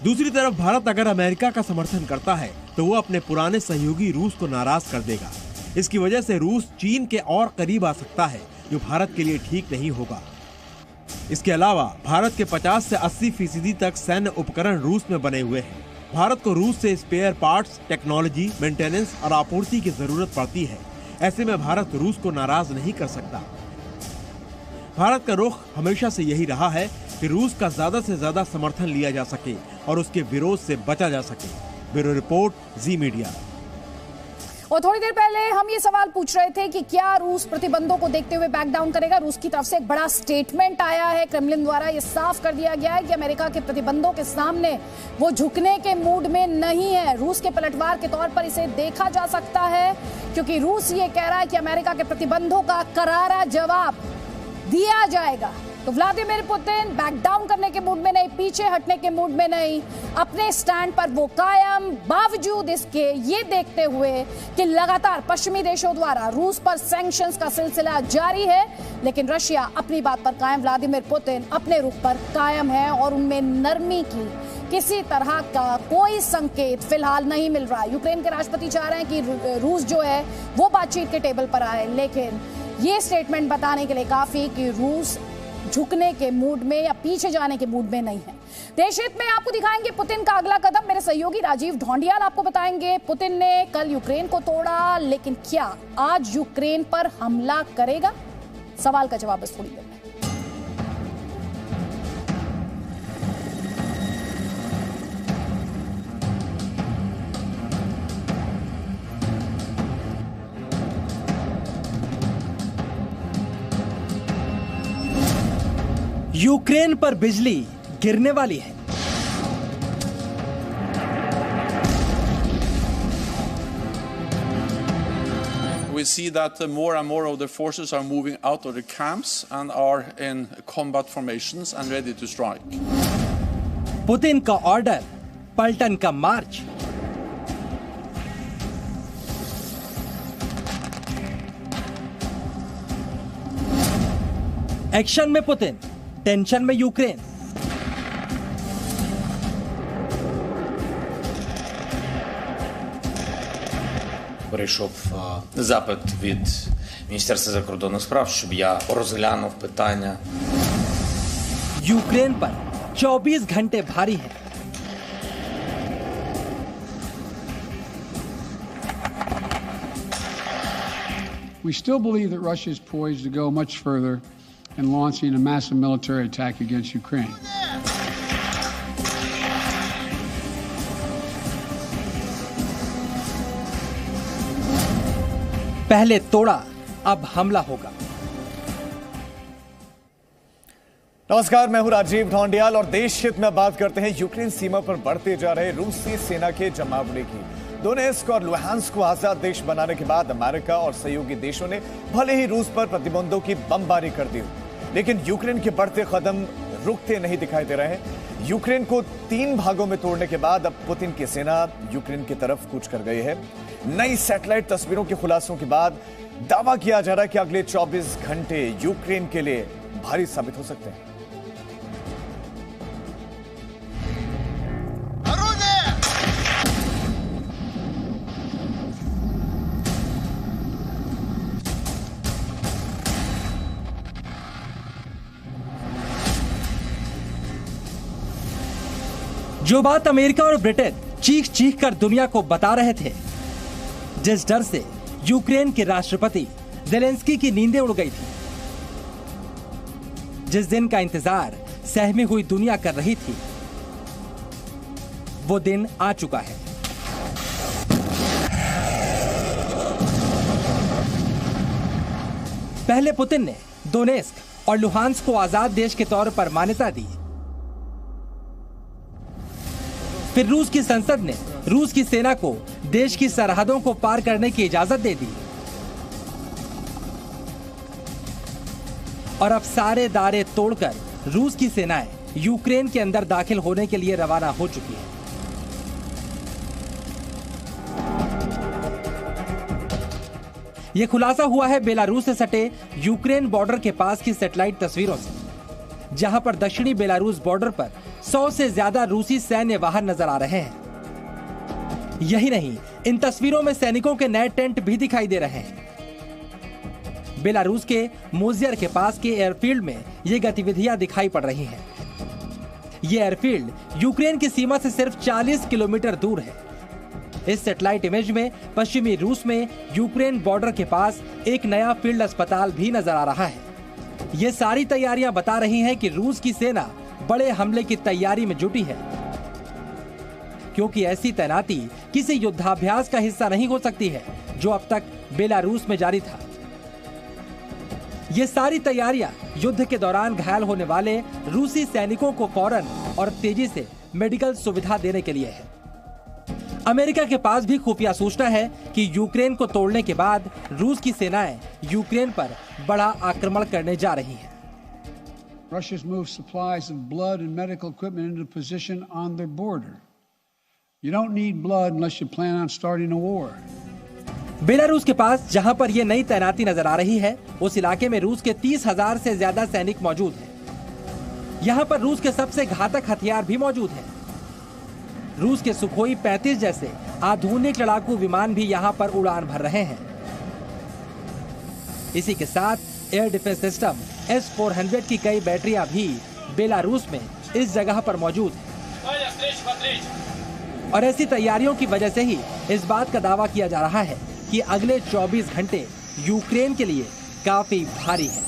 दूसरी तरफ भारत अगर अमेरिका का समर्थन करता है तो वो अपने पुराने सहयोगी रूस को नाराज कर देगा। इसकी वजह से रूस चीन के और करीब आ सकता है, जो भारत के लिए ठीक नहीं होगा। इसके अलावा भारत के 50 से 80% तक सैन्य उपकरण रूस में बने हुए हैं। भारत को रूस से स्पेयर पार्ट्स, टेक्नोलॉजी, मेंटेनेंस और आपूर्ति की जरूरत पड़ती है। ऐसे में भारत रूस को नाराज नहीं कर सकता। भारत का रुख हमेशा से यही रहा है कि रूस का ज्यादा से ज्यादा समर्थन लिया जा सके और उसके विरोध से बचा जा सके। ब्यूरो रिपोर्ट, जी मीडिया। और थोड़ी देर पहले हम ये सवाल पूछ रहे थे कि क्या रूस प्रतिबंधों को देखते हुए बैक डाउन करेगा। रूस की तरफ से एक बड़ा स्टेटमेंट आया है। क्रेमलिन द्वारा ये साफ कर दिया गया है कि अमेरिका के प्रतिबंधों के सामने वो झुकने के मूड में नहीं है। रूस के पलटवार के तौर पर इसे देखा जा सकता है, क्योंकि रूस ये कह रहा है कि अमेरिका के प्रतिबंधों का करारा जवाब दिया जाएगा। तो व्लादिमीर पुतिन बैक डाउन करने के मूड में नहीं, पीछे हटने के मूड में नहीं, अपने स्टैंड पर वो कायम, बावजूद इसके ये देखते हुए कि लगातार पश्चिमी देशों द्वारा रूस पर सैंक्शंस का सिलसिला जारी है, लेकिन रशिया अपनी बात पर कायम। व्लादिमीर पुतिन अपने रुख पर कायम है और उनमें नरमी की किसी तरह का कोई संकेत फिलहाल नहीं मिल रहा। यूक्रेन के राष्ट्रपति चाह रहे हैं कि रूस जो है वो बातचीत के टेबल पर आए, लेकिन ये स्टेटमेंट बताने के लिए काफी कि रूस झुकने के मूड में या पीछे जाने के मूड में नहीं है। देश हित में आपको दिखाएंगे पुतिन का अगला कदम। मेरे सहयोगी राजीव ढोंडियाल आपको बताएंगे पुतिन ने कल यूक्रेन को तोड़ा, लेकिन क्या आज यूक्रेन पर हमला करेगा? सवाल का जवाब बस थोड़ी देर में। यूक्रेन पर बिजली गिरने वाली है। We see that more and more of the forces are moving out of the camps and are in combat formations and ready to strike. Putin का ऑर्डर, पलटन का मार्च। एक्शन में पुतिन, टेंशन में यूक्रेन। Прийшов запит від Міністерства закордонних справ, щоб я розглянув питання. यूक्रेन पर 24 घंटे भारी है। We still believe that Russia is poised to go much further in launching a massive military attack against Ukraine. पहले तोड़ा, अब हमला होगा। नमस्कार, मैं हूं राजीव ढोंडियाल और देश हित में बात करते हैं यूक्रेन सीमा पर बढ़ते जा रहे रूसी सेना के जमावड़े की। डोनेस्क और लुहांस्क को आजाद देश बनाने के बाद अमेरिका और सहयोगी देशों ने भले ही रूस पर प्रतिबंधों की बमबारी कर दी, लेकिन यूक्रेन के बढ़ते कदम रुकते नहीं दिखाई दे रहे हैं। यूक्रेन को 3 भागों में तोड़ने के बाद अब पुतिन की सेना यूक्रेन की तरफ कूच कर गई है। नई सैटेलाइट तस्वीरों के खुलासों के बाद दावा किया जा रहा है कि अगले 24 घंटे यूक्रेन के लिए भारी साबित हो सकते हैं। जो बात अमेरिका और ब्रिटेन चीख चीख कर दुनिया को बता रहे थे, जिस डर से यूक्रेन के राष्ट्रपति ज़ेलेंस्की की नींदें उड़ गई थी, जिस दिन का इंतजार सहमी हुई दुनिया कर रही थी, वो दिन आ चुका है। पहले पुतिन ने डोनेस्क और लुहांस्क को आजाद देश के तौर पर मान्यता दी। फिर रूस की संसद ने रूस की सेना को देश की सरहदों को पार करने की इजाजत दे दी और अब सारे दायरे तोड़कर रूस की सेनाएं यूक्रेन के अंदर दाखिल होने के लिए रवाना हो चुकी है। यह खुलासा हुआ है बेलारूस से सटे यूक्रेन बॉर्डर के पास की सैटेलाइट तस्वीरों से, जहां पर दक्षिणी बेलारूस बॉर्डर पर 100 से ज्यादा रूसी सैन्य वाहन नजर आ रहे हैं। यही नहीं, इन तस्वीरों में सैनिकों के नए टेंट भी दिखाई दे रहे हैं। बेलारूस के मोजियर के पास के एयरफील्ड में ये गतिविधियां दिखाई पड़ रही हैं। ये एयरफील्ड यूक्रेन की सीमा से सिर्फ 40 किलोमीटर दूर है। इस सैटेलाइट इमेज में पश्चिमी रूस में यूक्रेन बॉर्डर के पास एक नया फील्ड अस्पताल भी नजर आ रहा है। ये सारी तैयारियां बता रही हैं कि रूस की सेना बड़े हमले की तैयारी में जुटी है, क्योंकि ऐसी तैनाती किसी युद्धाभ्यास का हिस्सा नहीं हो सकती है जो अब तक बेलारूस में जारी था। ये सारी तैयारियां युद्ध के दौरान घायल होने वाले रूसी सैनिकों को फौरन और तेजी से मेडिकल सुविधा देने के लिए है। अमेरिका के पास भी खुफिया सूचना है कि यूक्रेन को तोड़ने के बाद रूस की सेनाएं यूक्रेन पर बड़ा आक्रमण करने जा रही हैं। Russia's moved supplies of blood and medical equipment into position on their border. You don't need blood unless you plan on starting a war. Belarus के पास जहां पर यह नई तैनाती नजर आ रही है, उस इलाके में रूस के 30,000 से ज्यादा सैनिक मौजूद हैं। यहां पर रूस के सबसे घातक हथियार भी मौजूद हैं। रूस के सुखोई 35 जैसे आधुनिक लड़ाकू विमान भी यहां पर उड़ान भर रहे हैं। इसी के साथ एयर डिफेंस सिस्टम S-400 की कई बैटरियां भी बेलारूस में इस जगह पर मौजूद हैं। और ऐसी तैयारियों की वजह से ही इस बात का दावा किया जा रहा है कि अगले 24 घंटे यूक्रेन के लिए काफी भारी है।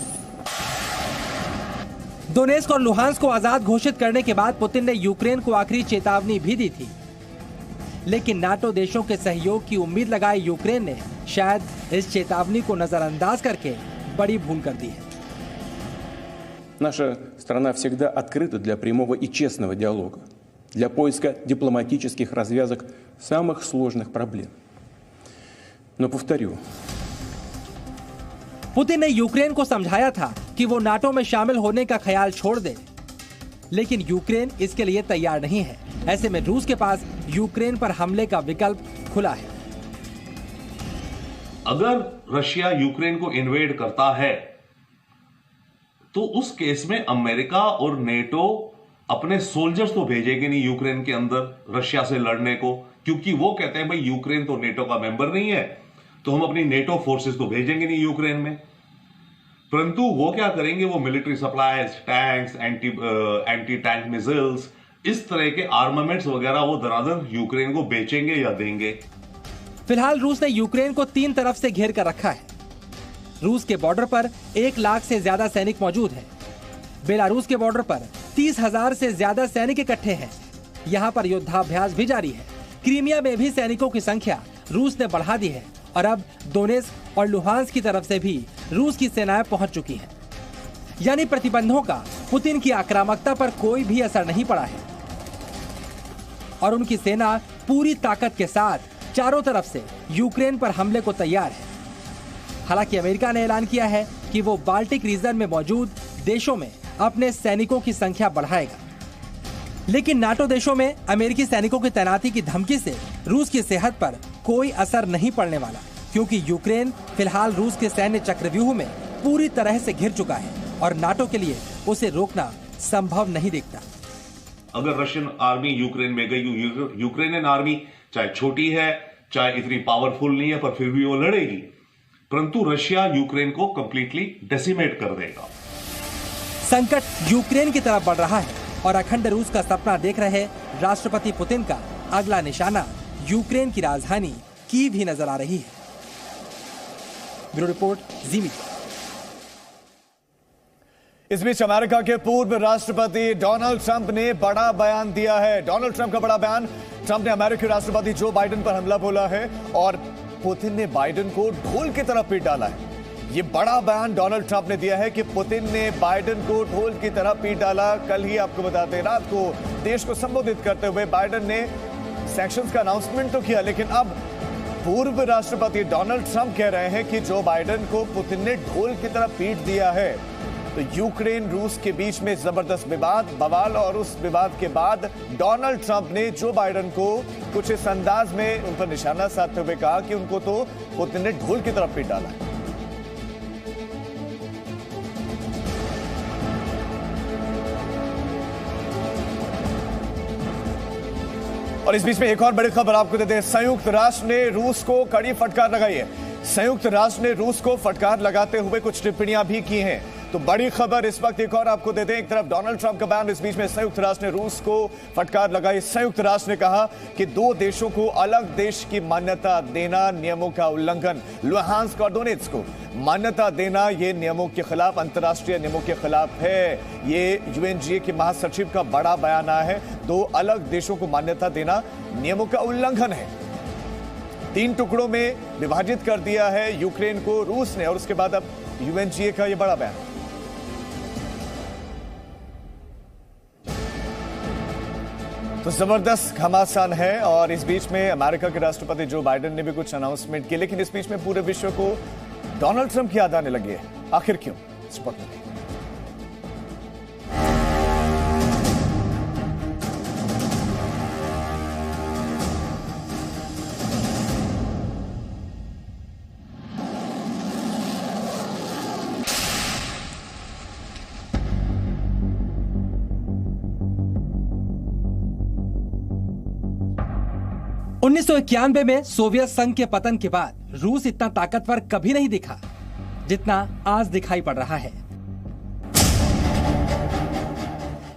डोनेस्क और लुहांस्क को आजाद घोषित करने के बाद पुतिन ने यूक्रेन को आखिरी चेतावनी भी दी थी, लेकिन नाटो देशों के सहयोग की उम्मीद लगाए यूक्रेन ने शायद इस चेतावनी को नजरअंदाज करके बड़ी भूल कर दी है। Наша страна всегда открыта для прямого и честного диалога, для поиска дипломатических развязок самых сложных проблем. Но повторю, पुतिन ने यूक्रेन को समझाया था कि वो नाटो में शामिल होने का ख्याल छोड़ दे, लेकिन यूक्रेन इसके लिए तैयार नहीं है। ऐसे में रूस के पास यूक्रेन पर हमले का विकल्प खुला है। अगर रशिया यूक्रेन को इन्वेड करता है तो उस केस में अमेरिका और नेटो अपने सोल्जर्स तो भेजेंगे नहीं यूक्रेन के अंदर रशिया से लड़ने को, क्योंकि वो कहते हैं भाई यूक्रेन तो नेटो का मेंबर नहीं है, तो हम अपनी नेटो फोर्सेस तो भेजेंगे नहीं यूक्रेन में। परंतु वो क्या करेंगे, वो military supplies, tanks, anti tank missiles, इस तरह के आर्मामेंट्स वगैरह वो दरादर यूक्रेन को बेचेंगे या देंगे। फिलहाल रूस ने यूक्रेन को 3 तरफ से घेर कर रखा है। रूस के बॉर्डर पर 1 लाख से ज्यादा सैनिक मौजूद हैं। बेलारूस के बॉर्डर पर 30,000 से ज्यादा सैनिक इकट्ठे हैं। यहाँ पर युद्धाभ्यास भी जारी है। क्रीमिया में भी सैनिकों की संख्या रूस ने बढ़ा दी है और अब दोनेत्स्क और लुहांस्क की तरफ से भी रूस की सेनाएं पहुंच चुकी हैं। यानी प्रतिबंधों का पुतिन की आक्रामकता पर कोई भी असर नहीं पड़ा है और उनकी सेना पूरी ताकत के साथ चारों तरफ से यूक्रेन पर हमले को तैयार है। हालांकि अमेरिका ने ऐलान किया है कि वो बाल्टिक रीजन में मौजूद देशों में अपने सैनिकों की संख्या बढ़ाएगा। लेकिन नाटो देशों में अमेरिकी सैनिकों की तैनाती की धमकी से रूस की सेहत पर कोई असर नहीं पड़ने वाला, क्योंकि यूक्रेन फिलहाल रूस के सैन्य चक्रव्यूह में पूरी तरह से घिर चुका है और नाटो के लिए उसे रोकना संभव नहीं दिखता। अगर रशियन आर्मी यूक्रेन में गई, यूक्रेनियन आर्मी चाहे छोटी है, चाहे इतनी पावरफुल नहीं है, पर फिर भी वो लड़ेगी, परंतु रशिया यूक्रेन को कंप्लीटली डेसिमेट कर देगा। संकट यूक्रेन की तरफ बढ़ रहा है और अखंड रूस का सपना देख रहे राष्ट्रपति पुतिन का अगला निशाना यूक्रेन की राजधानी कीव ही नजर आ रही है। ब्यूरो रिपोर्ट, जी मीडिया। इस बीच अमेरिका के पूर्व राष्ट्रपति डोनाल्ड ट्रंप ने बड़ा बयान दिया है। डोनाल्ड ट्रंप का बड़ा बयान। ट्रंप ने अमेरिकी राष्ट्रपति जो बाइडेन पर हमला बोला है और पुतिन ने बाइडेन को ढोल की तरह पीट डाला है। ये बड़ा बयान डोनाल्ड ट्रंप ने दिया है कि पुतिन ने बाइडेन को ढोल की तरह पीट डाला। कल ही आपको बताते हैं, रात को देश को संबोधित करते हुए बाइडेन ने सैंक्शंस का अनाउंसमेंट तो किया, लेकिन अब पूर्व राष्ट्रपति डोनाल्ड ट्रंप कह रहे हैं कि जो बाइडेन को पुतिन ने ढोल की तरह पीट दिया है। तो यूक्रेन रूस के बीच में जबरदस्त विवाद, बवाल, और उस विवाद के बाद डोनाल्ड ट्रंप ने जो बाइडेन को कुछ इस अंदाज में उन पर निशाना साधते हुए कहा कि उनको तो पुतिन ने ढोल की तरफ पीट डाला है। और इस बीच में एक और बड़ी खबर आपको देते हैं। संयुक्त राष्ट्र ने रूस को कड़ी फटकार लगाई है। संयुक्त राष्ट्र ने रूस को फटकार लगाते हुए कुछ टिप्पणियां भी की हैं। तो बड़ी खबर इस वक्त एक और आपको देते हैं। एक तरफ डोनाल्ड ट्रंप का बयान, इस बीच में संयुक्त राष्ट्र ने रूस को फटकार लगाई। संयुक्त राष्ट्र ने कहा कि 2 देशों को अलग देश की मान्यता देना नियमों का उल्लंघन। लुहांस्क और दोनेत्स्क को मान्यता देना ये नियमों के खिलाफ, अंतर्राष्ट्रीय नियमों के खिलाफ है। ये यूएनजीए के महासचिव का बड़ा बयान आया है। 2 अलग देशों को मान्यता देना नियमों का उल्लंघन है। 3 टुकड़ों में विभाजित कर दिया है यूक्रेन को रूस ने, और उसके बाद अब यूएनजीए का ये बड़ा बयान। तो जबरदस्त घमासान है। और इस बीच में अमेरिका के राष्ट्रपति जो बाइडेन ने भी कुछ अनाउंसमेंट किए, लेकिन इस बीच में पूरे विश्व को डोनाल्ड ट्रंप की याद आने लगी है। आखिर क्यों? स्पॉट में 1991 में सोवियत संघ के पतन के बाद रूस इतना ताकतवर कभी नहीं दिखा जितना आज दिखाई पड़ रहा है।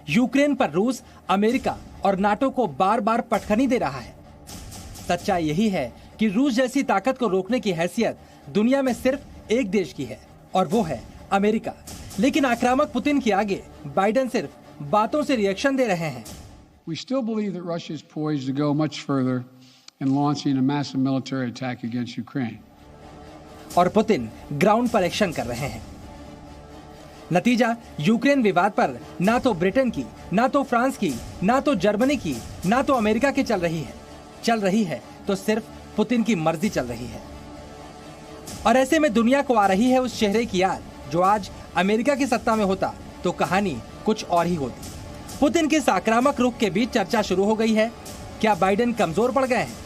यूक्रेन पर रूस अमेरिका और नाटो को बार बार पटखनी दे रहा है। सच्चाई यही है कि रूस जैसी ताकत को रोकने की हैसियत दुनिया में सिर्फ एक देश की है और वो है अमेरिका। लेकिन आक्रामक पुतिन के आगे बाइडेन सिर्फ बातों से रिएक्शन दे रहे हैं। We still believe that Russia is poised to go much further in launching a massive military attack against Ukraine. और पुतिन ग्राउंड पर एक्शन कर रहे हैं। नतीजा, यूक्रेन विवाद पर ना तो ब्रिटेन की, ना तो फ्रांस की, ना तो जर्मनी की, ना तो अमेरिका की चल रही है तो सिर्फ पुतिन की मर्जी चल रही है। और ऐसे में दुनिया को आ रही है उस चेहरे की याद जो आज अमेरिका की सत्ता में होता तो कहानी कुछ और ही होती। पुतिन के इस आक्रामक रुख के बीच चर्चा शुरू हो गई है, क्या बाइडेन कमजोर पड़ गए हैं?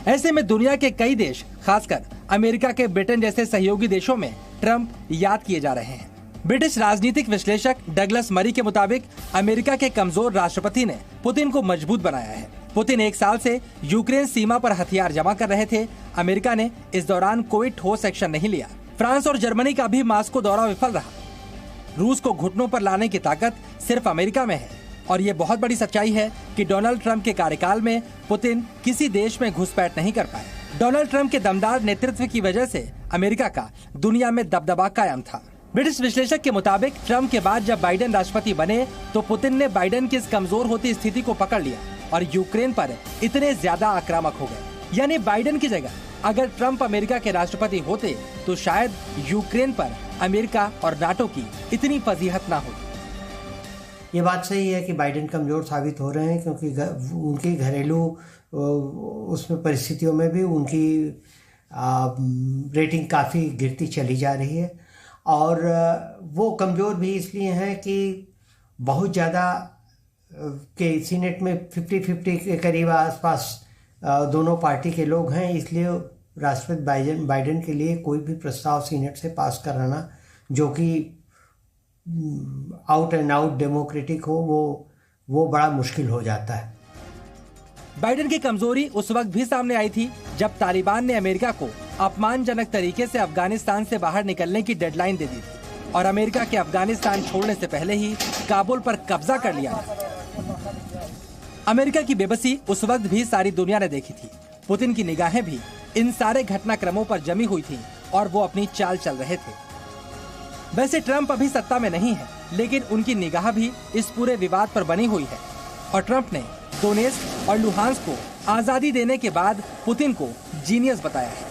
ऐसे में दुनिया के कई देश, खासकर अमेरिका के ब्रिटेन जैसे सहयोगी देशों में ट्रंप याद किए जा रहे हैं। ब्रिटिश राजनीतिक विश्लेषक डगलस मरी के मुताबिक अमेरिका के कमजोर राष्ट्रपति ने पुतिन को मजबूत बनाया है। पुतिन 1 साल से यूक्रेन सीमा पर हथियार जमा कर रहे थे। अमेरिका ने इस दौरान कोई ठोस एक्शन नहीं लिया। फ्रांस और जर्मनी का भी मास्को दौरा विफल रहा। रूस को घुटनों पर लाने की ताकत सिर्फ अमेरिका में है। और ये बहुत बड़ी सच्चाई है कि डोनाल्ड ट्रंप के कार्यकाल में पुतिन किसी देश में घुसपैठ नहीं कर पाए। डोनाल्ड ट्रंप के दमदार नेतृत्व की वजह से अमेरिका का दुनिया में दबदबा कायम था। ब्रिटिश विश्लेषक के मुताबिक ट्रंप के बाद जब बाइडेन राष्ट्रपति बने तो पुतिन ने बाइडेन की इस कमजोर होती स्थिति को पकड़ लिया और यूक्रेन पर इतने ज्यादा आक्रामक हो गए। यानी बाइडेन की जगह अगर ट्रंप अमेरिका के राष्ट्रपति होते तो शायद यूक्रेन पर अमेरिका और नाटो की इतनी फजीहत न होती। ये बात सही है कि बाइडेन कमज़ोर साबित हो रहे हैं, क्योंकि उनकी घरेलू उसमें परिस्थितियों में भी उनकी रेटिंग काफ़ी गिरती चली जा रही है। और वो कमज़ोर भी इसलिए हैं कि बहुत ज़्यादा के सीनेट में 50-50 के करीब आसपास दोनों पार्टी के लोग हैं, इसलिए राष्ट्रपति बाइडेन के लिए कोई भी प्रस्ताव सीनेट से पास कराना जो कि आउट एंड आउट डेमोक्रेटिक हो वो बड़ा मुश्किल हो जाता है। बाइडेन की कमजोरी उस वक्त भी सामने आई थी जब तालिबान ने अमेरिका को अपमानजनक तरीके से अफगानिस्तान से बाहर निकलने की डेडलाइन दे दी थी और अमेरिका के अफगानिस्तान छोड़ने से पहले ही काबुल पर कब्जा कर लिया। अमेरिका की बेबसी उस वक्त भी सारी दुनिया ने देखी थी। पुतिन की निगाहें भी इन सारे घटनाक्रमों पर जमी हुई थी और वो अपनी चाल चल रहे थे। वैसे ट्रंप अभी सत्ता में नहीं है, लेकिन उनकी निगाह भी इस पूरे विवाद पर बनी हुई है और ट्रंप ने डोनेट्स्क और लुहांस्क को आजादी देने के बाद पुतिन को जीनियस बताया है।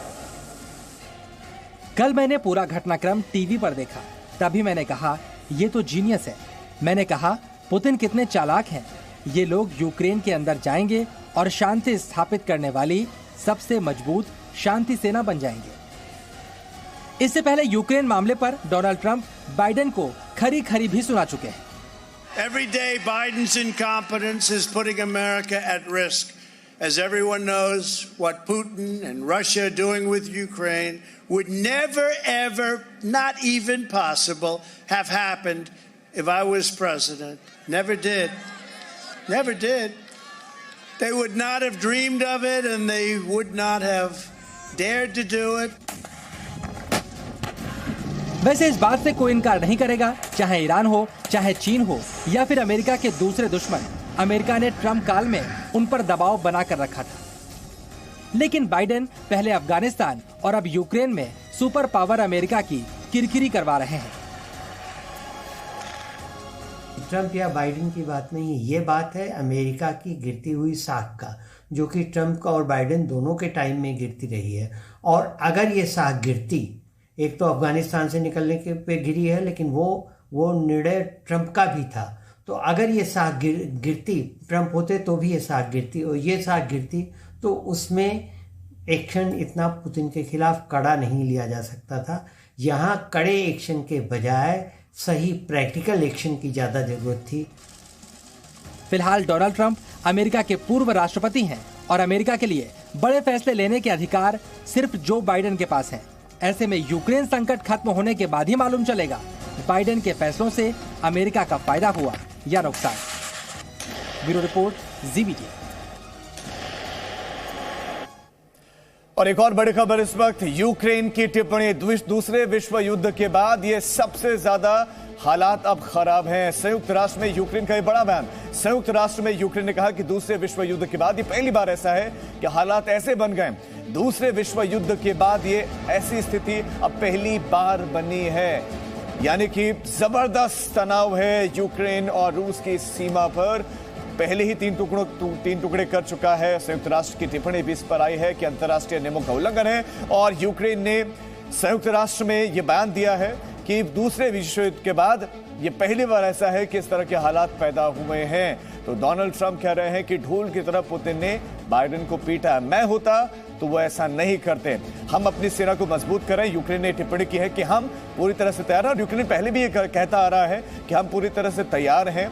कल मैंने पूरा घटनाक्रम टीवी पर देखा, तभी मैंने कहा ये तो जीनियस है। मैंने कहा पुतिन कितने चालाक हैं, ये लोग यूक्रेन के अंदर जाएंगे और शांति स्थापित करने वाली सबसे मजबूत शांति सेना बन जाएंगे। इससे पहले यूक्रेन मामले पर डोनाल्ड ट्रंप बाइडेन को खरी खरी भी सुना चुके हैं। Every day Biden's incompetence is putting America at risk. As everyone knows, what Putin and Russia are doing with Ukraine would never, ever, not even possible, have happened if I was president. Never did. Never did. They would not have dreamed of it and they would not have dared to do it. वैसे इस बात से कोई इनकार नहीं करेगा, चाहे ईरान हो, चाहे चीन हो या फिर अमेरिका के दूसरे दुश्मन, अमेरिका ने ट्रंप काल में उन पर दबाव बनाकर रखा था। लेकिन बाइडेन पहले अफगानिस्तान और अब यूक्रेन में सुपर पावर अमेरिका की किरकिरी करवा रहे हैं। ट्रंप या बाइडेन की बात नहीं है, ये बात है अमेरिका की गिरती हुई साख का, जो कि ट्रंप का और बाइडेन दोनों के टाइम में गिरती रही है। और अगर ये साख गिरती, एक तो अफगानिस्तान से निकलने के पे गिरी है, लेकिन वो निर्णय ट्रंप का भी था। तो अगर ये साख गिरती, ट्रंप होते तो भी ये साख गिरती, और ये साख गिरती तो उसमें एक्शन इतना पुतिन के खिलाफ कड़ा नहीं लिया जा सकता था। यहाँ कड़े एक्शन के बजाय सही प्रैक्टिकल एक्शन की ज़्यादा जरूरत थी। फिलहाल डोनाल्ड ट्रंप अमेरिका के पूर्व राष्ट्रपति हैं और अमेरिका के लिए बड़े फैसले लेने के अधिकार सिर्फ जो बाइडेन के पास हैं। ऐसे में यूक्रेन संकट खत्म होने के बाद ही मालूम चलेगा बाइडेन के फैसलों से अमेरिका का फायदा हुआ या नुकसान। Bureau report, ZBT। और एक और बड़ी खबर इस वक्त, यूक्रेन की टिप्पणी, दूसरे विश्व युद्ध के बाद ये सबसे ज्यादा हालात अब खराब हैं। संयुक्त राष्ट्र में यूक्रेन का ये बड़ा बयान। संयुक्त राष्ट्र में यूक्रेन ने कहा कि दूसरे विश्व युद्ध के बाद ये पहली बार ऐसा है कि हालात ऐसे बन गए। दूसरे विश्व युद्ध के बाद ये ऐसी स्थिति अब पहली बार बनी है, यानी कि जबरदस्त तनाव है यूक्रेन और रूस की सीमा पर। पहले ही तीन टुकड़े कर चुका है। संयुक्त राष्ट्र की टिप्पणी भी इस पर आई है कि अंतर्राष्ट्रीय नियमों का उल्लंघन है, और यूक्रेन ने संयुक्त राष्ट्र में यह बयान दिया है कि दूसरे विश्व युद्ध के बाद ये पहली बार ऐसा है कि इस तरह के हालात पैदा हुए हैं। तो डोनाल्ड ट्रंप कह रहे हैं कि ढूल की तरह पुतिन ने बाइडेन को पीटा, मैं होता तो वो ऐसा नहीं करते। हम अपनी सेना को मजबूत करें। यूक्रेन ने टिप्पणी की है कि हम पूरी तरह से तैयार हैं, और यूक्रेन पहले भी ये कहता आ रहा है कि हम पूरी तरह से तैयार हैं।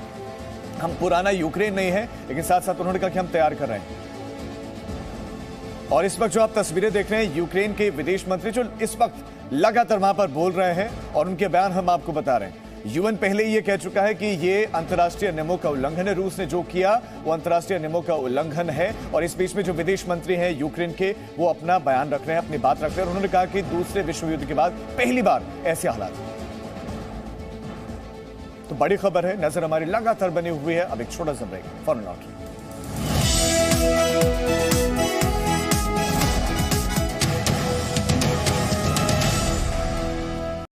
हम पुराना यूक्रेन नहीं है, लेकिन साथ साथ उन्होंने कहा कि हम तैयार कर रहे हैं। और इस वक्त जो आप तस्वीरें देख रहे हैं, यूक्रेन के विदेश मंत्री जो इस वक्त लगातार वहां पर बोल रहे हैं और उनके बयान हम आपको बता रहे हैं। यूएन पहले ही ये कह चुका है कि ये अंतर्राष्ट्रीय नियमों का उल्लंघन है। रूस ने जो किया वो अंतर्राष्ट्रीय नियमों का उल्लंघन है। और इस बीच में जो विदेश मंत्री हैं यूक्रेन के, वो अपना बयान रख रहे हैं, अपनी बात रख रहे हैं। उन्होंने कहा कि दूसरे विश्व युद्ध के बाद पहली बार ऐसे हालात। तो बड़ी खबर है, नजर हमारी लगातार बनी हुई है। अब एक छोटा सा ब्रेक, फौरन लौट।